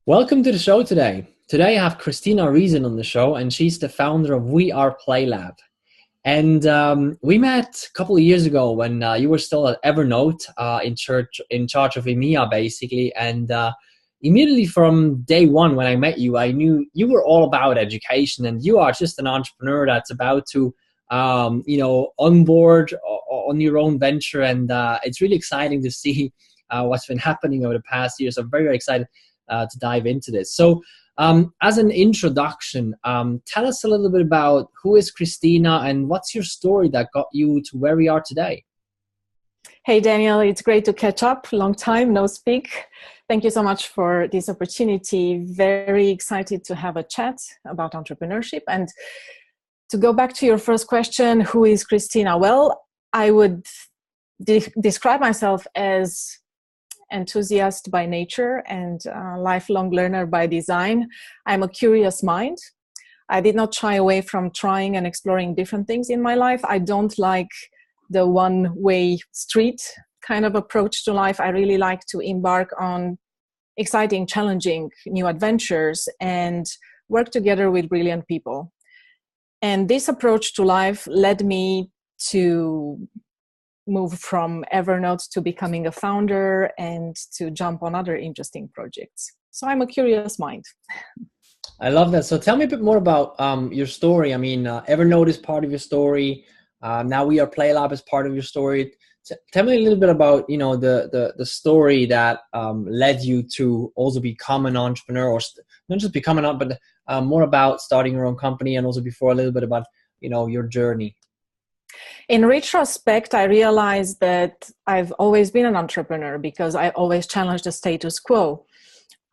Welcome to the show today. Today I have Cristina Riesen on the show, and she's the founder of We Are Play Lab. And we met a couple of years ago when you were still at Evernote in charge of EMEA, basically. And immediately from day one when I met you, I knew you were all about education, and you are just an entrepreneur that's about to, onboard on your own venture. And it's really exciting to see what's been happening over the past years. I'm very, very excited to dive into this. So as an introduction, tell us a little bit about who is Cristina and what's your story that got you to where we are today? Hey, Daniel, it's great to catch up. Long time, no speak. Thank you so much for this opportunity. Very excited to have a chat about entrepreneurship. And to go back to your first question, who is Cristina? Well, I would describe myself as enthusiast by nature and lifelong learner by design. I'm a curious mind. I did not shy away from trying and exploring different things in my life. I don't like the one-way street kind of approach to life. I really like to embark on exciting, challenging new adventures and work together with brilliant people. And this approach to life led me to move from Evernote to becoming a founder and to jump on other interesting projects. So I'm a curious mind. I love that. So tell me a bit more about your story. I mean, Evernote is part of your story. Now We Are Play Lab is part of your story. Tell me a little bit about, the story that led you to also become an entrepreneur, or not just become an entrepreneur, but more about starting your own company, and also before a little bit about, your journey. In retrospect, I realized that I've always been an entrepreneur because I always challenged the status quo.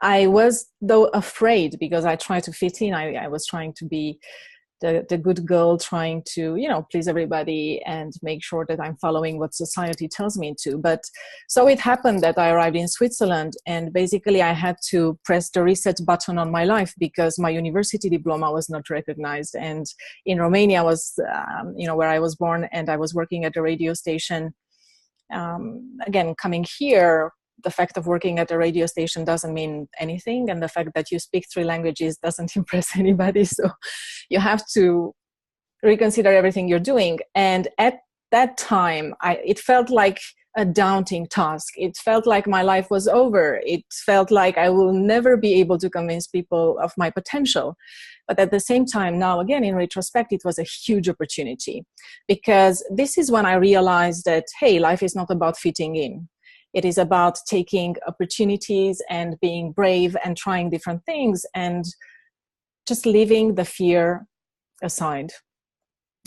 I was, though, afraid because I tried to fit in. I was trying to be the good girl, trying to, please everybody and make sure that I'm following what society tells me to. But so it happened that I arrived in Switzerland, and basically I had to press the reset button on my life because my university diploma was not recognized. And in Romania was, where I was born, and I was working at a radio station. Again, coming here, the fact of working at a radio station doesn't mean anything, and the fact that you speak 3 languages doesn't impress anybody. So you have to reconsider everything you're doing. And at that time, it felt like a daunting task. It felt like my life was over. It felt like I will never be able to convince people of my potential. But at the same time, now again, in retrospect, it was a huge opportunity, because this is when I realized that, hey, life is not about fitting in. It is about taking opportunities and being brave and trying different things and just leaving the fear aside.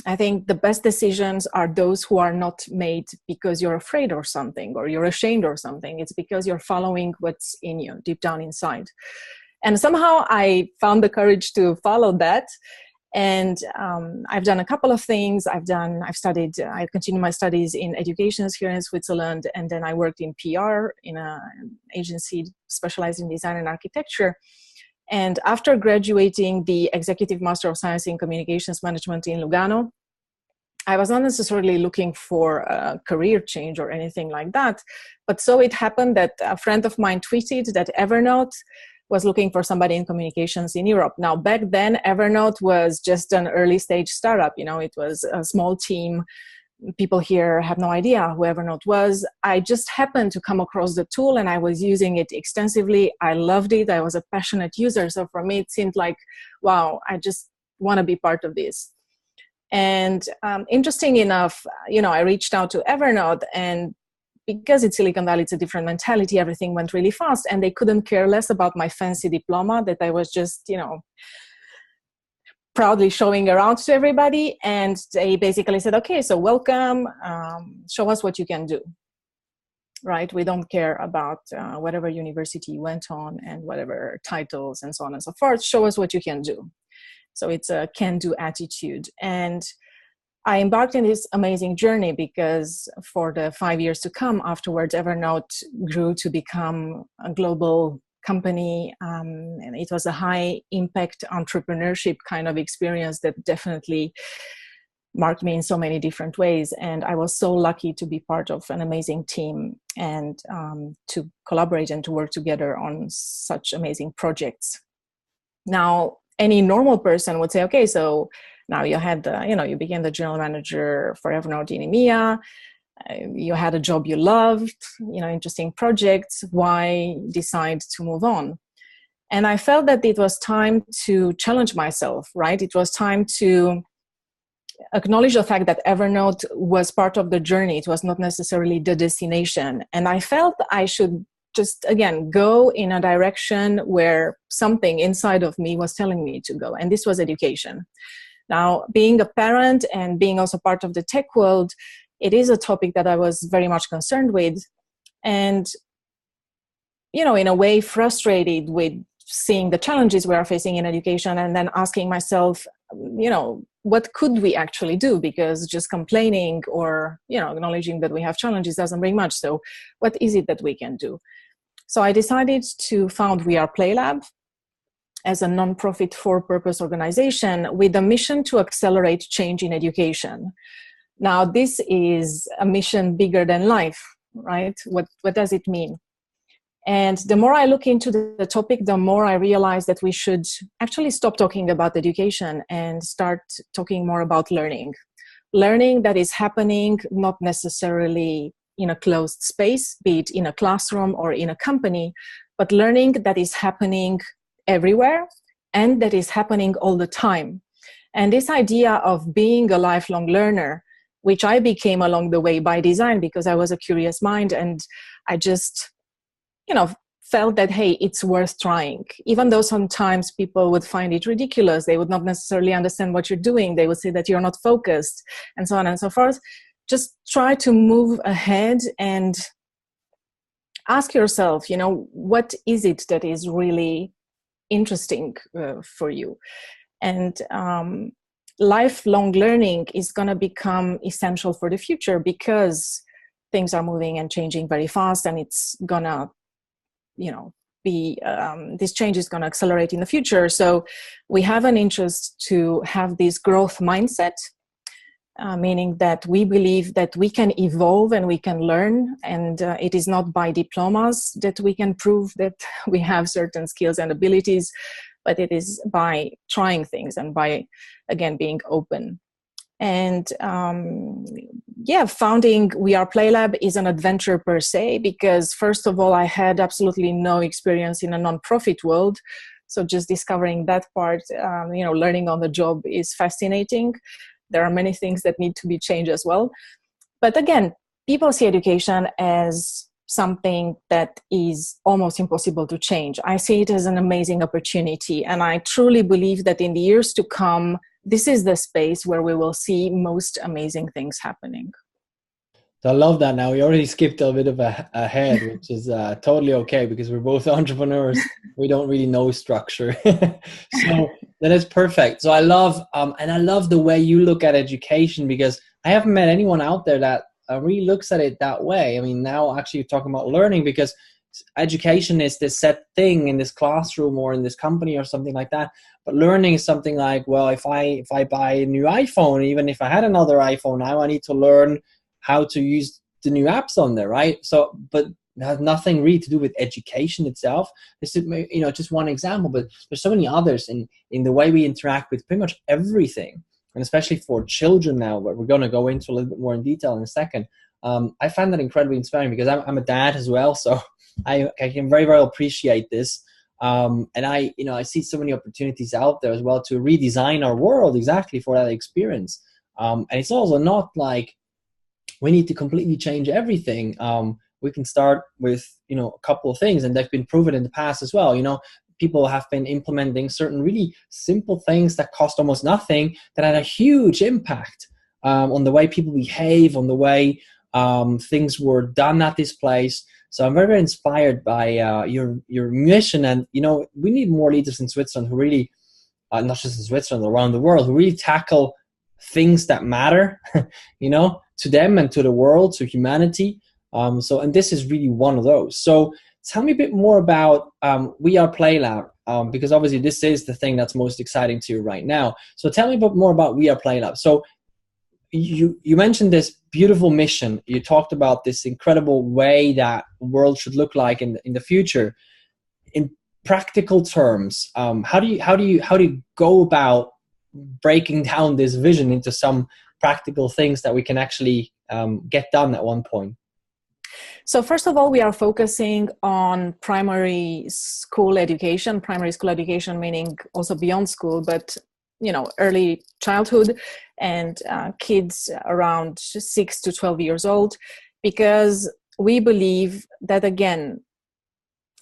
I think the best decisions are those who are not made because you're afraid or something, or you're ashamed or something. It's because you're following what's in you, deep down inside. And somehow I found the courage to follow that. And I've done a couple of things. I continued my studies in education here in Switzerland, and then I worked in PR in an agency specialized in design and architecture. And after graduating the Executive Master of Science in Communications Management in Lugano, I was not necessarily looking for a career change or anything like that. But so it happened that a friend of mine tweeted that Evernote was looking for somebody in communications in Europe. Now, back then, Evernote was just an early stage startup. It was a small team. People here have no idea who Evernote was. I just happened to come across the tool, and I was using it extensively. I loved it. I was a passionate user. So for me, it seemed like, wow, I just want to be part of this. And interesting enough, I reached out to Evernote, and because it's Silicon Valley, it's a different mentality. Everything went really fast, and they couldn't care less about my fancy diploma that I was just, proudly showing around to everybody. And they basically said, okay, so welcome, show us what you can do, right? We don't care about whatever university you went on and whatever titles and so on and so forth. Show us what you can do. So it's a can-do attitude. And I embarked in this amazing journey because for the 5 years to come afterwards, Evernote grew to become a global company. And it was a high impact entrepreneurship kind of experience that definitely marked me in so many different ways. And I was so lucky to be part of an amazing team and to collaborate and to work together on such amazing projects. Now, any normal person would say, okay, so now you had you became the general manager for Evernote in EMEA. You had a job you loved, interesting projects. Why decide to move on? And I felt that it was time to challenge myself, right? It was time to acknowledge the fact that Evernote was part of the journey. It was not necessarily the destination. And I felt I should just, again, go in a direction where something inside of me was telling me to go. And this was education. Now, being a parent and being also part of the tech world, it is a topic that I was very much concerned with. And, in a way, frustrated with seeing the challenges we are facing in education, and then asking myself, what could we actually do? Because just complaining or, acknowledging that we have challenges doesn't bring much. So what is it that we can do? So I decided to found We Are Play Lab as a nonprofit for-purpose organization with a mission to accelerate change in education. Now, this is a mission bigger than life, right? What does it mean? And the more I look into the topic, the more I realize that we should actually stop talking about education and start talking more about learning. Learning that is happening not necessarily in a closed space, be it in a classroom or in a company, but learning that is happening everywhere and that is happening all the time. And this idea of being a lifelong learner, which I became along the way by design because I was a curious mind, and I just felt that, hey, it's worth trying. Even though sometimes people would find it ridiculous, they would not necessarily understand what you're doing, they would say that you're not focused, and so on and so forth. Just try to move ahead and ask yourself, what is it that is really interesting for you? And lifelong learning is going to become essential for the future because things are moving and changing very fast, and it's going to this change is going to accelerate in the future. So we have an interest to have this growth mindset, meaning that we believe that we can evolve and we can learn, and it is not by diplomas that we can prove that we have certain skills and abilities, but it is by trying things and by, again, being open. And founding We Are Play Lab is an adventure per se, because first of all, I had absolutely no experience in a nonprofit world. So just discovering that part, learning on the job is fascinating. There are many things that need to be changed as well. But again, people see education as something that is almost impossible to change. I see it as an amazing opportunity. And I truly believe that in the years to come, this is the space where we will see most amazing things happening. So I love that. Now we already skipped a bit of ahead, which is totally okay because we're both entrepreneurs. We don't really know structure. So that is perfect. So I love, and I love the way you look at education, because I haven't met anyone out there that really looks at it that way. I mean, now actually you're talking about learning, because education is this set thing in this classroom or in this company or something like that. But learning is something like, well, if I buy a new iPhone, even if I had another iPhone, now I need to learn how to use the new apps on there, right? So, but it has nothing really to do with education itself. This is, just one example, but there's so many others in the way we interact with pretty much everything, and especially for children now, but we're going to go into a little bit more in detail in a second. I find that incredibly inspiring because I'm a dad as well, so I can very, very appreciate this. And I see so many opportunities out there as well to redesign our world exactly for that experience. And it's also not like we need to completely change everything. We can start with, a couple of things, and they've been proven in the past as well. People have been implementing certain really simple things that cost almost nothing that had a huge impact on the way people behave, on the way things were done at this place. So I'm very, very inspired by your mission. And, we need more leaders in Switzerland who really, not just in Switzerland, around the world, who really tackle things that matter, to them and to the world, to humanity. And this is really one of those. So tell me a bit more about We Are Play Lab, because obviously this is the thing that's most exciting to you right now. So tell me a bit more about We Are Play Lab. So you mentioned this beautiful mission. You talked about this incredible way that the world should look like in the future. In practical terms, how do you go about breaking down this vision into some practical things that we can actually get done at one point? So first of all, we are focusing on primary school education, meaning also beyond school, but early childhood and kids around 6 to 12 years old, because we believe that, again,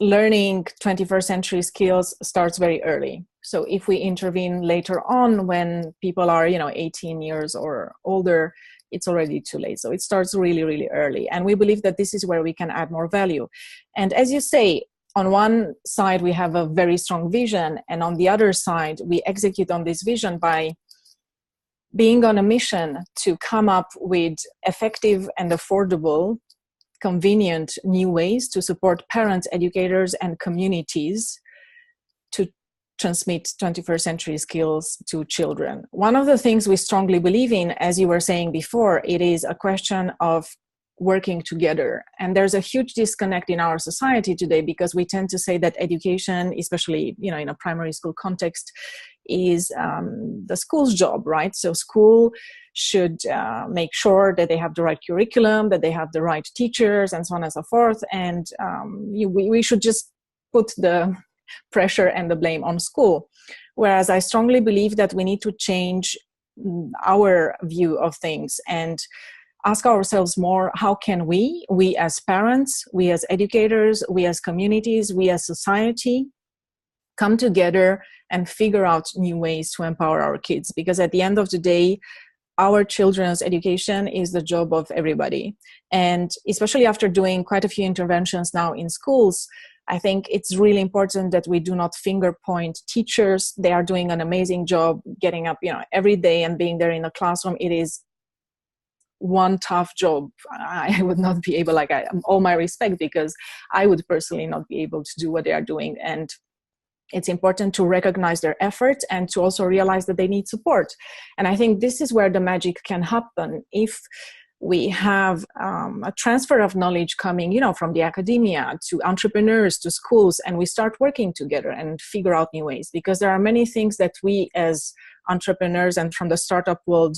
learning 21st century skills starts very early. So if we intervene later on when people are 18 years or older, it's already too late. So it starts really, really early. And we believe that this is where we can add more value. And as you say, on one side, we have a very strong vision. And on the other side, we execute on this vision by being on a mission to come up with effective and affordable, convenient new ways to support parents, educators, and communities to transmit 21st century skills to children. One of the things we strongly believe in, as you were saying before, it is a question of working together. And there's a huge disconnect in our society today, because we tend to say that education, especially in a primary school context, is the school's job, right? So school should make sure that they have the right curriculum, that they have the right teachers, and so on and so forth. And we should just put the pressure and the blame on school. Whereas I strongly believe that we need to change our view of things and ask ourselves more, how can we as parents, we as educators, we as communities, we as society, come together and figure out new ways to empower our kids? Because at the end of the day, our children's education is the job of everybody. And especially after doing quite a few interventions now in schools, I think it's really important that we do not finger point teachers. They are doing an amazing job getting up, every day and being there in the classroom. It is one tough job. I would not be able, all my respect, because I would personally not be able to do what they are doing. And it's important to recognize their efforts and to also realize that they need support. And I think this is where the magic can happen. If we have a transfer of knowledge coming, from the academia to entrepreneurs to schools, and we start working together and figure out new ways, because there are many things that we as entrepreneurs and from the startup world,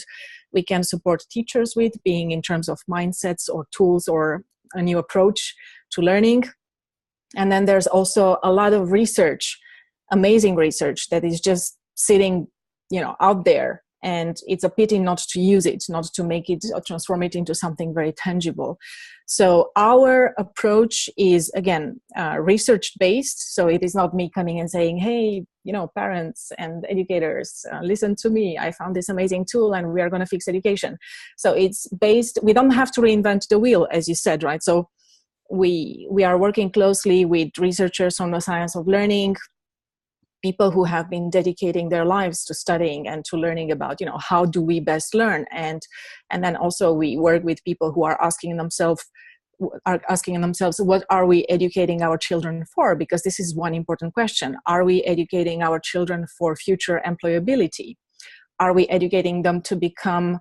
we can support teachers with, being in terms of mindsets or tools or a new approach to learning. And then there's also a lot of research, amazing research, that is just sitting, out there. And it's a pity not to use it, not to make it or transform it into something very tangible. So our approach is, again, research-based. So it is not me coming and saying, hey, parents and educators, listen to me. I found this amazing tool and we are going to fix education. So it's based, we don't have to reinvent the wheel, as you said, right? So we are working closely with researchers from the science of learning, people who have been dedicating their lives to studying and to learning about, how do we best learn? And then also we work with people who are asking themselves, what are we educating our children for? Because this is one important question. Are we educating our children for future employability? Are we educating them to become,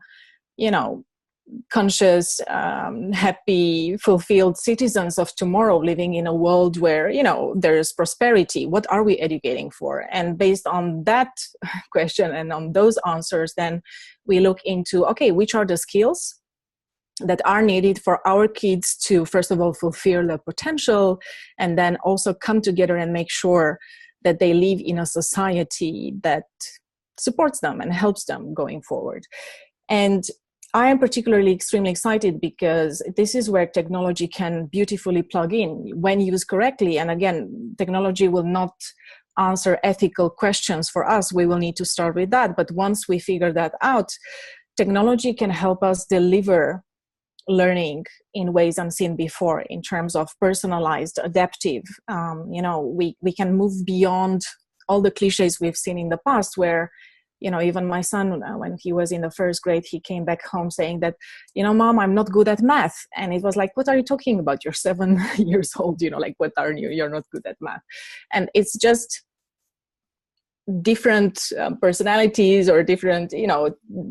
conscious, happy, fulfilled citizens of tomorrow, living in a world where, there's prosperity? What are we educating for? And based on that question and on those answers, then we look into, okay, which are the skills that are needed for our kids to, first of all, fulfill their potential, and then also come together and make sure that they live in a society that supports them and helps them going forward. And I am particularly extremely excited because this is where technology can beautifully plug in when used correctly. And again, technology will not answer ethical questions for us. We will need to start with that. But once we figure that out, technology can help us deliver learning in ways unseen before, in terms of personalized, adaptive. We can move beyond all the cliches we've seen in the past, where even my son, when he was in the first grade, he came back home saying that, Mom, I'm not good at math. And it was like, what are you talking about? You're 7 years old, what are you? You're not good at math. And it's just different personalities or different,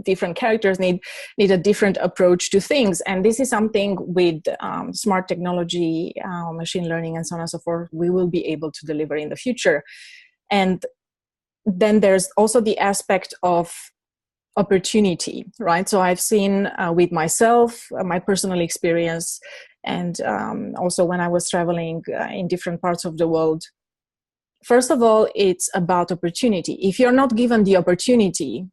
different characters need a different approach to things. And this is something with smart technology, machine learning, and so on and so forth, we will be able to deliver in the future. And then there's also the aspect of opportunity, right? So I've seen with myself, my personal experience, and also when I was traveling in different parts of the world. First of all, it's about opportunity. If you're not given the opportunity,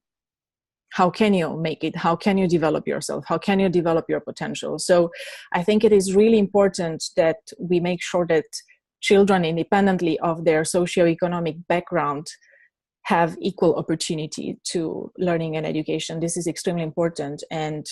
how can you make it? How can you develop yourself? How can you develop your potential? So I think it is really important that we make sure that children, independently of their socioeconomic background, have equal opportunity to learning and education. This is extremely important. And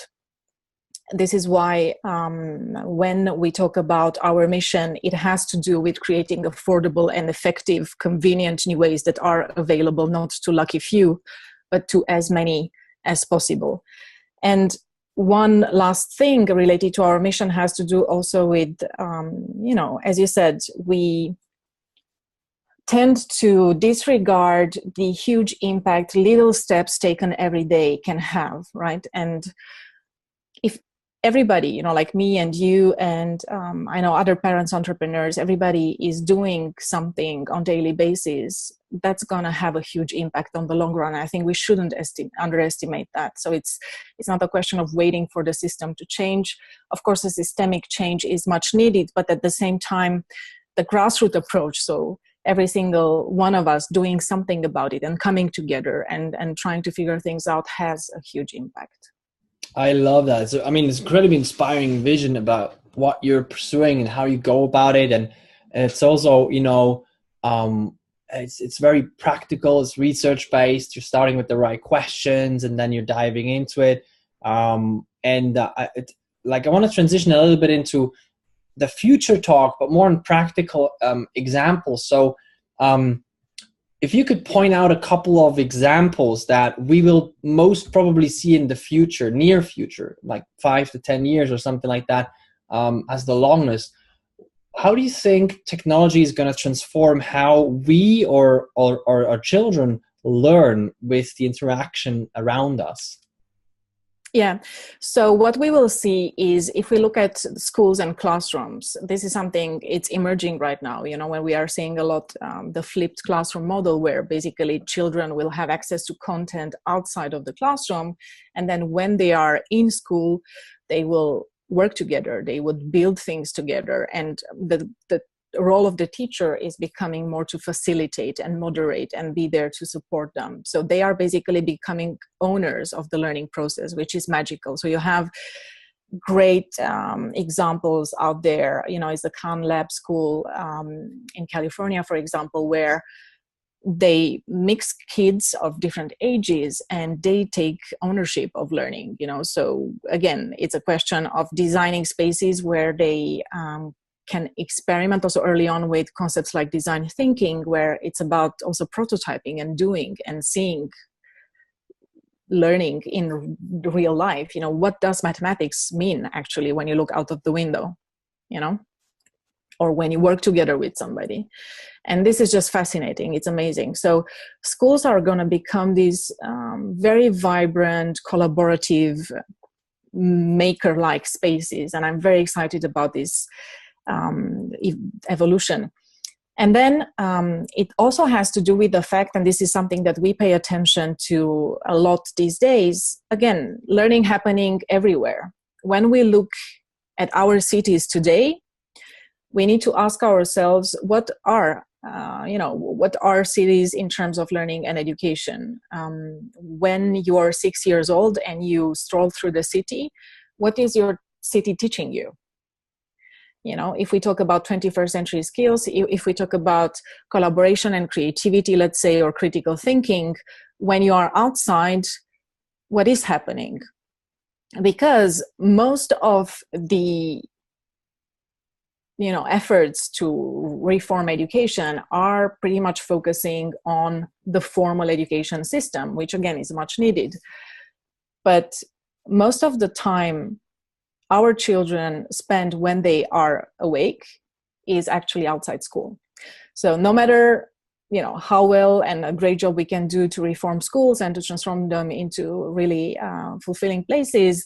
this is why when we talk about our mission, it has to do with creating affordable and effective, convenient new ways that are available not to lucky few, but to as many as possible. And one last thing related to our mission has to do also with, as you said, we tend to disregard the huge impact little steps taken every day can have, right? And if everybody, like me and you, and I know other parents, entrepreneurs, everybody is doing something on a daily basis, that's going to have a huge impact on the long run. I think we shouldn't underestimate that. So it's not a question of waiting for the system to change. Of course, a systemic change is much needed, but at the same time, the grassroots approach, so every single one of us doing something about it and coming together and trying to figure things out, has a huge impact. I love that. So, I mean, it's incredibly inspiring vision about what you're pursuing and how you go about it. And it's also, it's very practical. It's research based. You're starting with the right questions and then you're diving into it. I want to transition a little bit into the future talk, but more in practical examples. So, if you could point out a couple of examples that we will most probably see in the future, near future, like 5 to 10 years or something like that, as the longest, how do you think technology is going to transform how we or our children learn with the interaction around us? Yeah. So what we will see is, if we look at schools and classrooms, this is something, it's emerging right now, when we are seeing a lot, the flipped classroom model, where basically children will have access to content outside of the classroom. And then when they are in school, they will work together, they would build things together. And the role of the teacher is becoming more to facilitate and moderate and be there to support them. So they are basically becoming owners of the learning process, which is magical. So you have great examples out there, is the Khan Lab School in California, for example, where they mix kids of different ages and they take ownership of learning, So again, it's a question of designing spaces where they can experiment also early on with concepts like design thinking, where it's about also prototyping and doing and seeing learning in real life. What does mathematics mean actually when you look out of the window, or when you work together with somebody? And this is just fascinating. It's amazing. So schools are going to become these very vibrant, collaborative, maker-like spaces. And I'm very excited about this evolution. And then it also has to do with the fact, and this is something that we pay attention to a lot these days, again, learning happening everywhere. When we look at our cities today, we need to ask ourselves, what are cities in terms of learning and education? When you are 6 years old and you stroll through the city, what is your city teaching you? If we talk about 21st century skills, if we talk about collaboration and creativity, let's say, or critical thinking, when you are outside, what is happening? Because most of the efforts to reform education are pretty much focusing on the formal education system, which again is much needed. But most of the time our children spend when they are awake is actually outside school. So no matter how well and a great job we can do to reform schools and to transform them into really fulfilling places,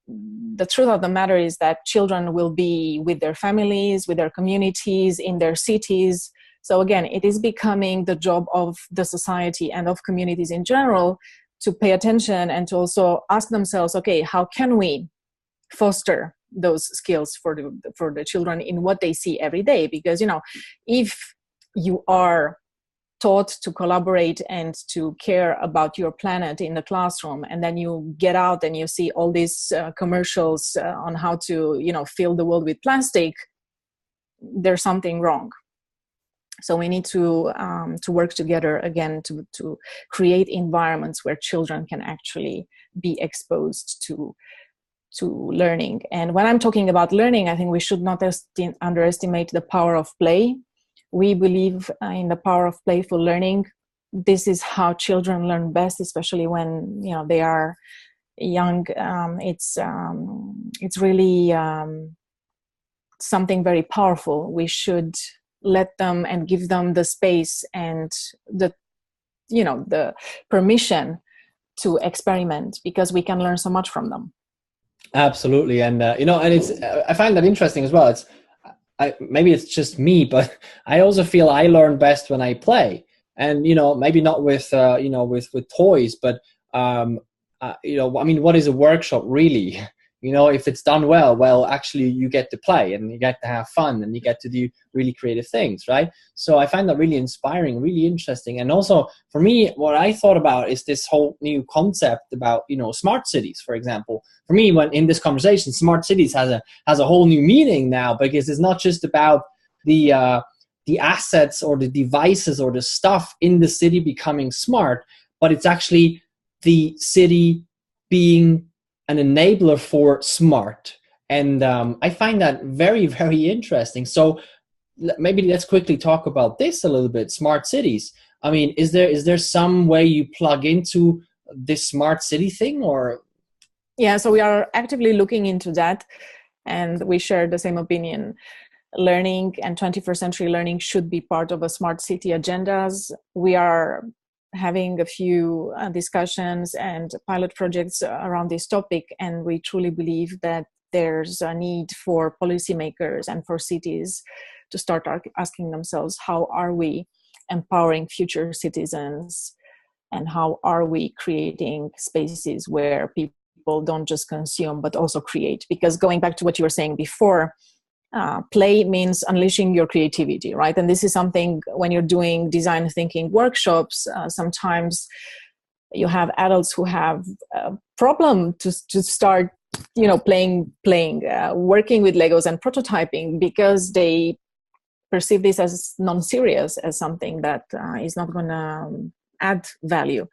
the truth of the matter is that children will be with their families, with their communities, in their cities. So again, it is becoming the job of the society and of communities in general to pay attention and to also ask themselves, okay, how can we foster those skills for the children in what they see every day? Because if you are taught to collaborate and to care about your planet in the classroom, and then you get out and you see all these commercials on how to fill the world with plastic, there's something wrong. So we need to work together again to create environments where children can actually be exposed to learning. And when I'm talking about learning, I think we should not underestimate the power of play. We believe in the power of playful learning. This is how children learn best, especially when they are young. It's really something very powerful. We should let them and give them the space and the permission to experiment, because we can learn so much from them. Absolutely. And and it's I find that interesting as well. Maybe it's just me, but I also feel I learn best when I play, and maybe not with with toys, but what is a workshop really? If it's done well, actually you get to play and you get to have fun and you get to do really creative things, right? So I find that really inspiring, really interesting. And also for me, what I thought about is this whole new concept about, smart cities, for example. For me, when in this conversation, smart cities has a whole new meaning now, because it's not just about the assets or the devices or the stuff in the city becoming smart, but it's actually the city being an enabler for smart. And I find that very, very interesting. So maybe let's quickly talk about this a little bit, smart cities. I mean, is there some way you plug into this smart city thing, or? Yeah, so we are actively looking into that, and we share the same opinion. Learning and 21st century learning should be part of a smart city agendas. We are having a few discussions and pilot projects around this topic, and we truly believe that there's a need for policymakers and for cities to start asking themselves, how are we empowering future citizens, and how are we creating spaces where people don't just consume but also create? Because going back to what you were saying before, play means unleashing your creativity, right? And this is something, when you're doing design thinking workshops, sometimes you have adults who have a problem to start, playing, working with Legos and prototyping, because they perceive this as non-serious, as something that is not going to add value.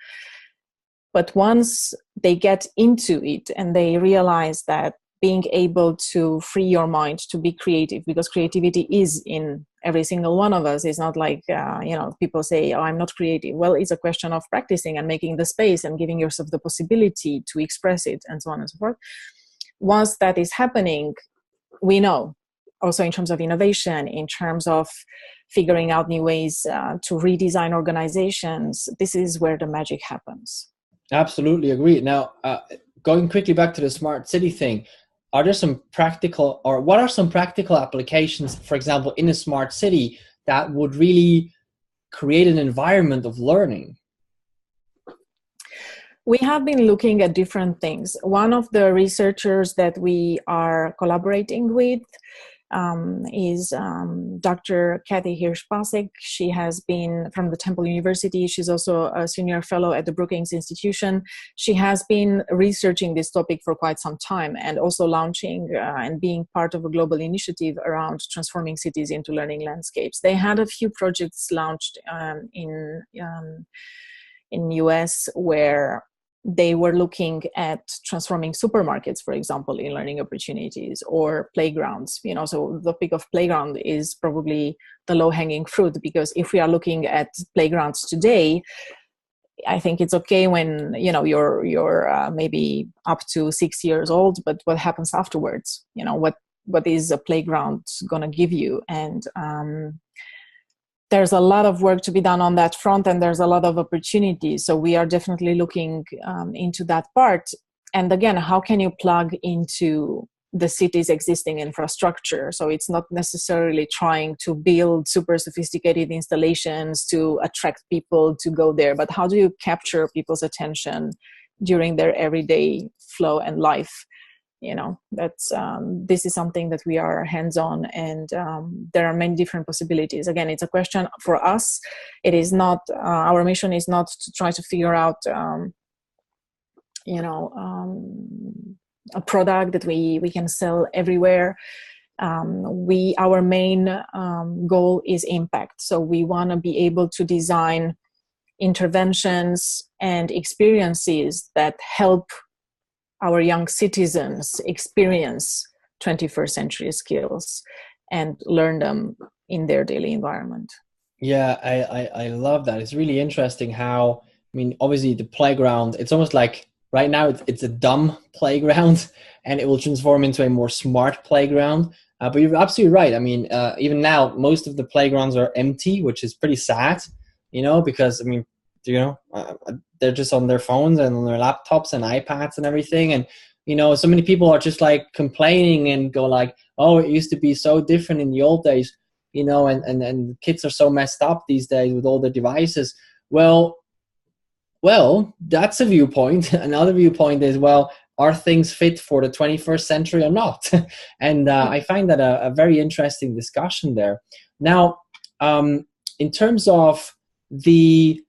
But once they get into it and they realize that being able to free your mind to be creative, because creativity is in every single one of us. It's not like, people say, oh, I'm not creative. Well, it's a question of practicing and making the space and giving yourself the possibility to express it, and so on and so forth. Once that is happening, we know also in terms of innovation, in terms of figuring out new ways to redesign organizations, this is where the magic happens. Absolutely agree. Now, going quickly back to the smart city thing, what are some practical applications, for example, in a smart city that would really create an environment of learning? We have been looking at different things. One of the researchers that we are collaborating with is Dr. Kathy Hirsch-Pasek. She has been from the Temple University. She's also a senior fellow at the Brookings Institution. She has been researching this topic for quite some time, and also launching and being part of a global initiative around transforming cities into learning landscapes. They had a few projects launched in US where they were looking at transforming supermarkets, for example, in learning opportunities, or playgrounds. So the topic of playground is probably the low-hanging fruit, because if we are looking at playgrounds today, I think it's okay when you're maybe up to 6 years old, but what happens afterwards? What is a playground gonna give you? And there's a lot of work to be done on that front, and there's a lot of opportunities. So we are definitely looking into that part. And again, how can you plug into the city's existing infrastructure? So it's not necessarily trying to build super sophisticated installations to attract people to go there, but how do you capture people's attention during their everyday flow and life? That's this is something that we are hands-on, and there are many different possibilities. Again, it's a question for us. It is not our mission is not to try to figure out a product that we can sell everywhere. Our main goal is impact. So we want to be able to design interventions and experiences that help our young citizens experience 21st century skills and learn them in their daily environment. Yeah, I love that. It's really interesting how, obviously the playground, it's almost like right now it's a dumb playground and it will transform into a more smart playground. But you're absolutely right. Even now, most of the playgrounds are empty, which is pretty sad, because, they're just on their phones and on their laptops and iPads and everything. And, so many people are just like complaining and go like, oh, it used to be so different in the old days, and kids are so messed up these days with all the devices. Well, that's a viewpoint. Another viewpoint is, well, are things fit for the 21st century or not? And I find that a very interesting discussion there. Now, in terms of the,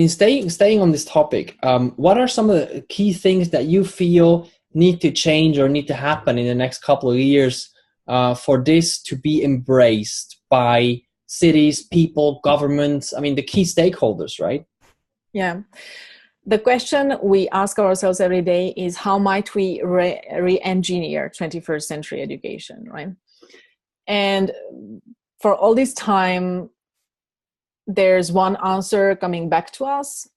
staying on this topic, what are some of the key things that you feel need to change or need to happen in the next couple of years for this to be embraced by cities, people, governments, the key stakeholders, right? Yeah. The question we ask ourselves every day is, how might we re-engineer 21st century education, right? And for all this time, there's one answer coming back to us,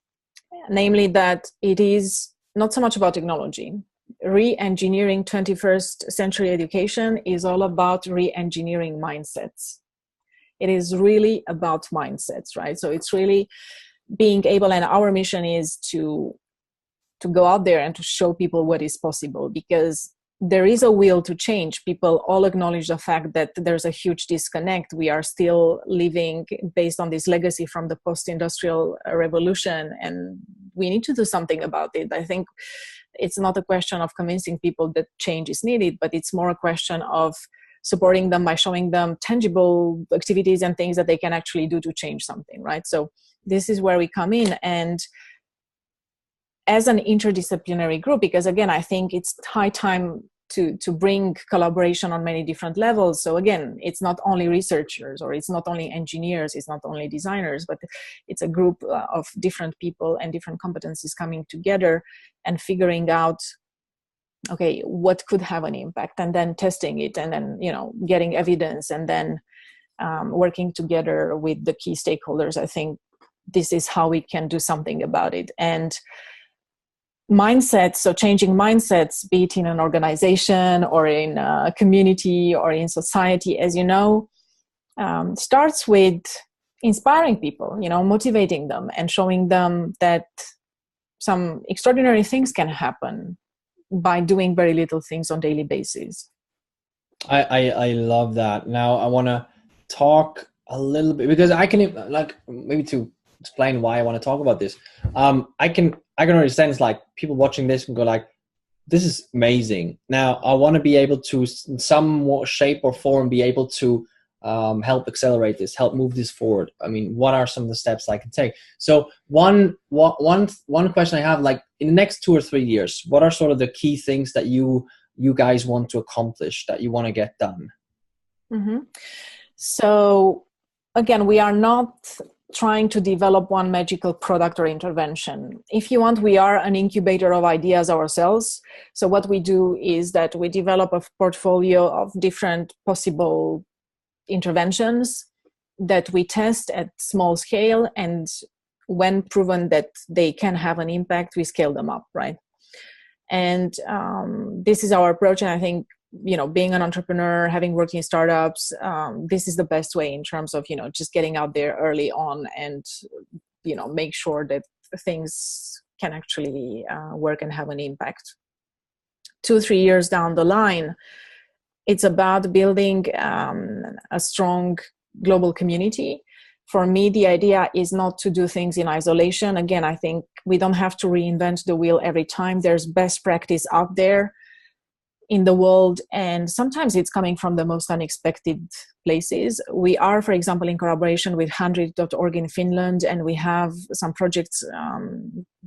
namely that it is not so much about technology. Re-engineering 21st century education is all about re-engineering mindsets. It is really about mindsets, right? So it's really being able, and our mission is to go out there and to show people what is possible, because there is a will to change. People all acknowledge the fact that there's a huge disconnect. We are still living based on this legacy from the post-industrial revolution, and we need to do something about it. I think it's not a question of convincing people that change is needed, but it's more a question of supporting them by showing them tangible activities and things that they can actually do to change something, right? So this is where we come in. And as an interdisciplinary group, because again, I think it's high time to bring collaboration on many different levels. So again, it's not only researchers, or it's not only engineers, it's not only designers, but it's a group of different people and different competencies coming together and figuring out, okay, what could have an impact, and then testing it, and then, getting evidence, and then working together with the key stakeholders. I think this is how we can do something about it. And mindsets, so changing mindsets, be it in an organization or in a community or in society, as you know, starts with inspiring people, motivating them and showing them that some extraordinary things can happen by doing very little things on a daily basis. I love that. Now I want to talk a little bit, because I can, like, maybe to explain why I want to talk about this. I can already sense like people watching this and go like, this is amazing. Now I want to be able to, in some shape or form, be able to help accelerate this, help move this forward. What are some of the steps I can take? So one question I have, like, in the next 2 or 3 years, what are sort of the key things that you guys want to accomplish, that you want to get done? Mm-hmm. So again, we are not trying to develop one magical product or intervention. If you want, we are an incubator of ideas ourselves. So what we do is that we develop a portfolio of different possible interventions that we test at small scale, and when proven that they can have an impact, we scale them up, right? And this is our approach, and I think being an entrepreneur, having worked in startups, this is the best way in terms of, just getting out there early on and, make sure that things can actually work and have an impact. 2-3 years down the line, it's about building a strong global community. For me, the idea is not to do things in isolation. Again, I think we don't have to reinvent the wheel every time. There's best practice out there in the world, and sometimes it's coming from the most unexpected places. We are, for example, in collaboration with 100.org in Finland, and we have some projects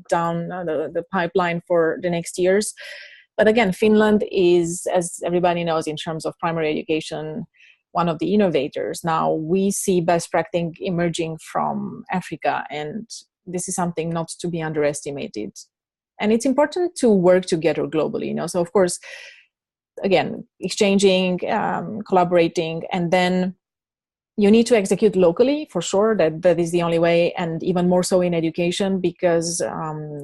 down the pipeline for the next years. But again, Finland is, as everybody knows, in terms of primary education, one of the innovators. Now we see best practice emerging from Africa, and this is something not to be underestimated. And it's important to work together globally, So of course, again, exchanging, collaborating, and then you need to execute locally for sure. That is the only way, and even more so in education, because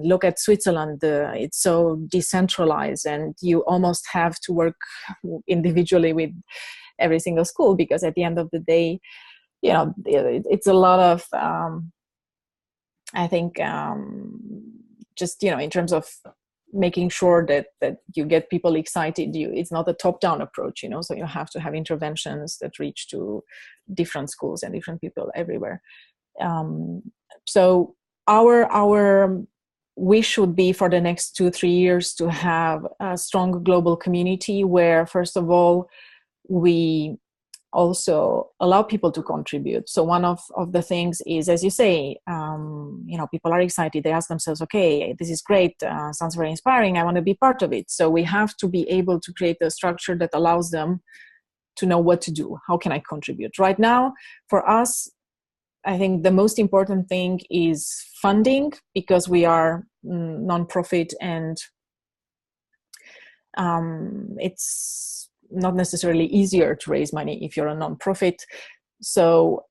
look at Switzerland. It's so decentralized, and you almost have to work individually with every single school, because at the end of the day, it's a lot of, I think, just, in terms of making sure that you get people excited. It's not a top-down approach, so you have to have interventions that reach to different schools and different people everywhere. So our wish would be for the next 2-3 years to have a strong global community where, first of all, we also allow people to contribute. So one of the things is, as you say, people are excited. They ask themselves, okay, this is great, sounds very inspiring, I want to be part of it. So we have to be able to create a structure that allows them to know what to do. How can I contribute? Right now, for us, I think the most important thing is funding, because we are non-profit, and it's not necessarily easier to raise money if you're a non-profit. So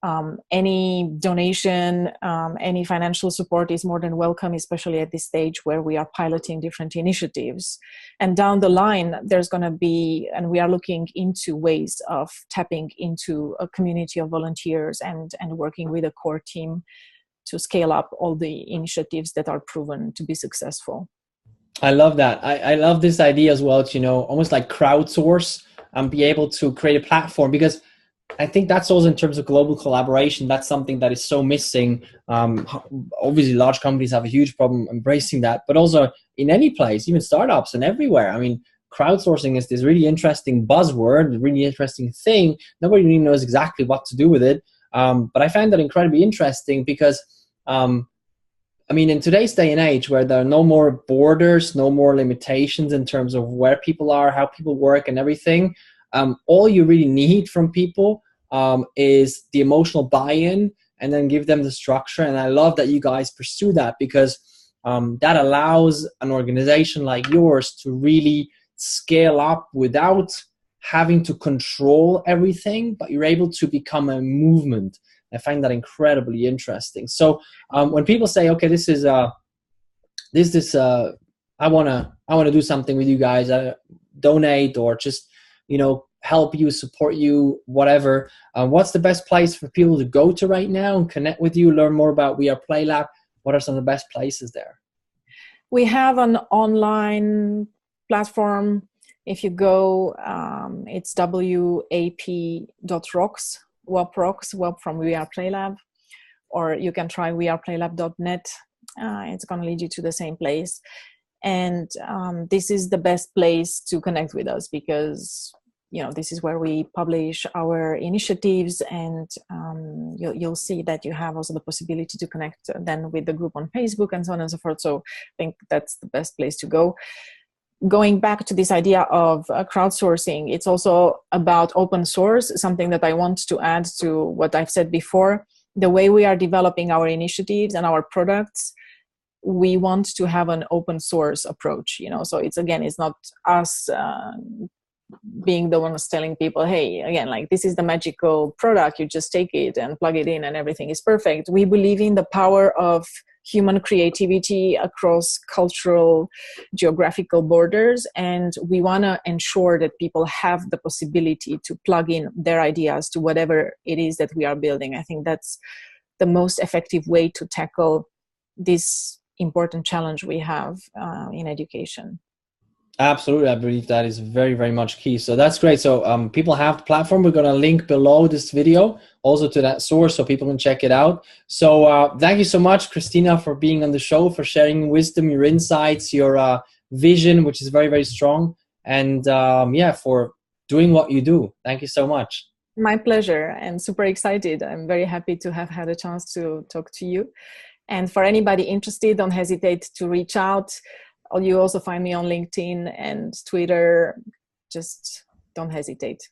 any donation, any financial support is more than welcome, especially at this stage where we are piloting different initiatives. And down the line, there's going to be, and we are looking into ways of tapping into a community of volunteers and working with a core team to scale up all the initiatives that are proven to be successful. I love that. I love this idea as well, almost like crowdsource and be able to create a platform, because I think that's also in terms of global collaboration, that's something that is so missing. Obviously, large companies have a huge problem embracing that, but also in any place, even startups and everywhere. I mean, crowdsourcing is this really interesting buzzword, a really interesting thing. Nobody really knows exactly what to do with it. But I find that incredibly interesting because, in today's day and age where there are no more borders, no more limitations in terms of where people are, how people work and everything, all you really need from people is the emotional buy-in, and then give them the structure. And I love that you guys pursue that, because that allows an organization like yours to really scale up without having to control everything, but you're able to become a movement. I find that incredibly interesting. So when people say, okay, this is I want to do something with you guys, donate, or just, help you, support you, whatever. What's the best place for people to go to right now and connect with you, learn more about We Are Play Lab? What are some of the best places there? We have an online platform. If you go, it's wap.rocks, WAP from We Are Play Lab, or you can try weareplaylab.net. It's going to lead you to the same place. And this is the best place to connect with us, because this is where we publish our initiatives, and you'll see that you have also the possibility to connect then with the group on Facebook and so on and so forth. So I think that's the best place to go. Going back to this idea of crowdsourcing, it's also about open source, something that I want to add to what I've said before. The way we are developing our initiatives and our products, we want to have an open source approach, so it's not us being the one who's telling people, hey, again, like this is the magical product, you just take it and plug it in and everything is perfect. We believe in the power of human creativity across cultural, geographical borders, and we want to ensure that people have the possibility to plug in their ideas to whatever it is that we are building. I think that's the most effective way to tackle this important challenge we have in education. Absolutely, I believe that is very, very much key. So that's great. So people have the platform. We're going to link below this video also to that source so people can check it out. So thank you so much, Cristina, for being on the show, for sharing wisdom, your insights, your vision, which is very, very strong, and yeah, for doing what you do. Thank you so much. My pleasure, and super excited. I'm very happy to have had a chance to talk to you. And for anybody interested, don't hesitate to reach out. You also find me on LinkedIn and Twitter. Just don't hesitate.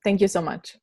Thank you so much.